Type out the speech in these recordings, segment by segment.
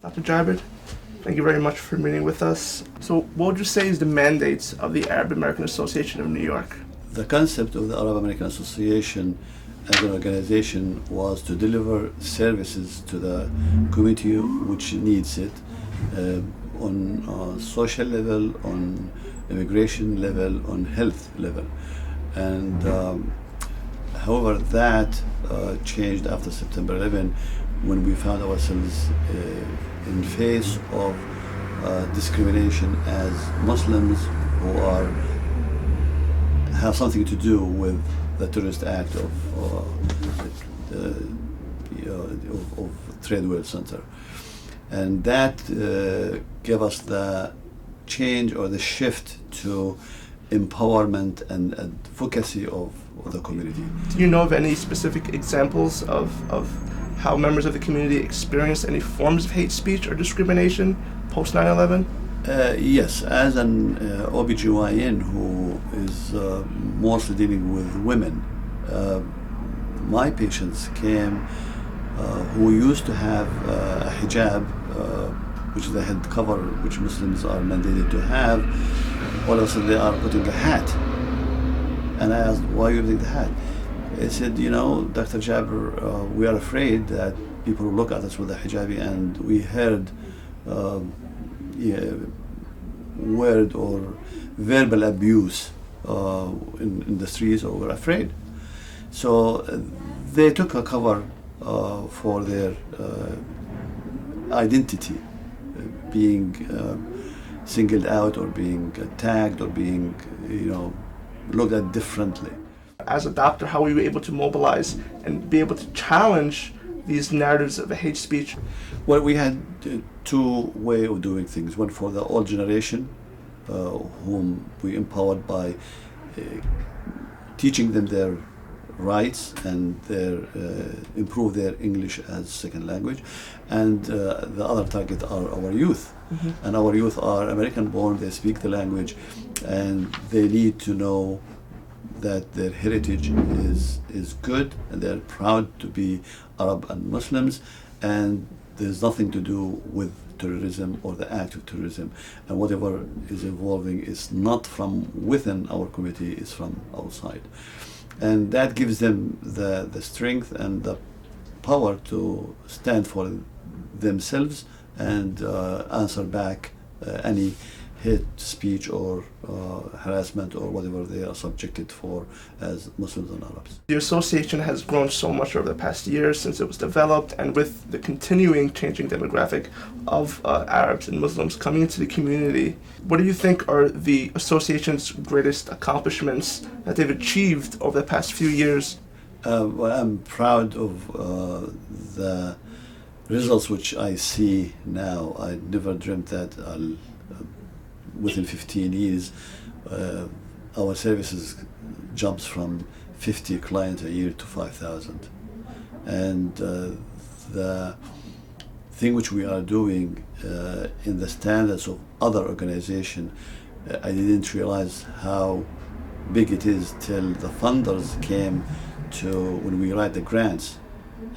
Dr. Jabir, thank you very much for meeting with us. So what would you say is the mandates of the Arab American Association of New York? The concept of the Arab American Association as an organization was to deliver services to the community which needs it on a social level, on immigration level, on health level. And however, that changed after September 11 when we found ourselves in face of discrimination as Muslims who have something to do with the terrorist act of Trade World Center. And that gave us the change or the shift to empowerment and advocacy of the community. Do you know of any specific examples of how members of the community experienced any forms of hate speech or discrimination post 9/11? Yes, as an OBGYN who is mostly dealing with women, my patients came who used to have a hijab, which is the head cover which Muslims are mandated to have. All of a sudden they are putting a hat. And I asked, why are you using the hat? He said, you know, Dr. Jabir, we are afraid that people will look at us with a hijabi, and we heard word or verbal abuse in the streets, or we're afraid. So they took a cover for their identity, being singled out or being tagged or being, looked at differently. As a doctor, how were you able to mobilize and be able to challenge these narratives of hate speech? Well, we had two ways of doing things. One for the old generation, whom we empowered by teaching them their rights and improve their English as second language. And the other target are our youth. Mm-hmm. And our youth are American born, they speak the language, and they need to know that their heritage is good, and they're proud to be Arab and Muslims, and there's nothing to do with terrorism or the act of terrorism, and whatever is evolving is not from within our community, it's from outside. And that gives them the strength and the power to stand for themselves and answer back any hate speech or harassment or whatever they are subjected for as Muslims and Arabs. The association has grown so much over the past years since it was developed, and with the continuing changing demographic of Arabs and Muslims coming into the community, what do you think are the association's greatest accomplishments that they've achieved over the past few years? Well, I'm proud of the results which I see now. I never dreamt that within 15 years, our services jumps from 50 clients a year to 5,000. And the thing which we are doing in the standards of other organizations, I didn't realize how big it is till the funders came to when we write the grants,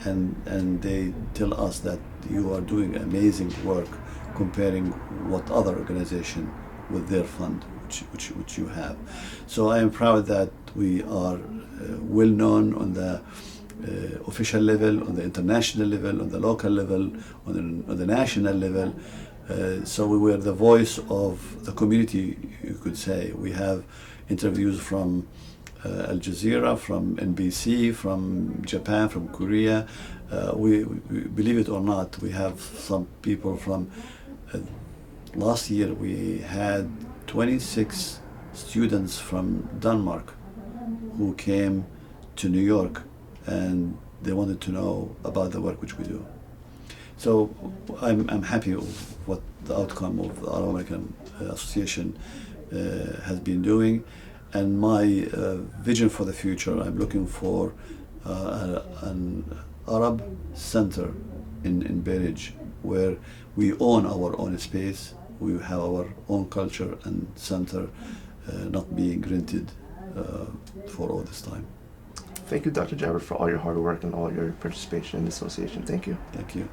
and they tell us that you are doing amazing work comparing what other organization with their fund which you have. So I am proud that we are well known on the official level, on the international level, on the local level, on the national level. So we were the voice of the community, you could say. We have interviews from Al Jazeera, from NBC, from Japan, from Korea. We believe it or not, we have some people from last year we had 26 students from Denmark who came to New York, and they wanted to know about the work which we do. So I'm happy with what the outcome of the Arab American Association has been doing, and my vision for the future, I'm looking for an Arab center in Bay Ridge where we own our own space, we have our own culture and center, not being rented for all this time. Thank you, Dr. Jabir, for all your hard work and all your participation in the association. Thank you. Thank you.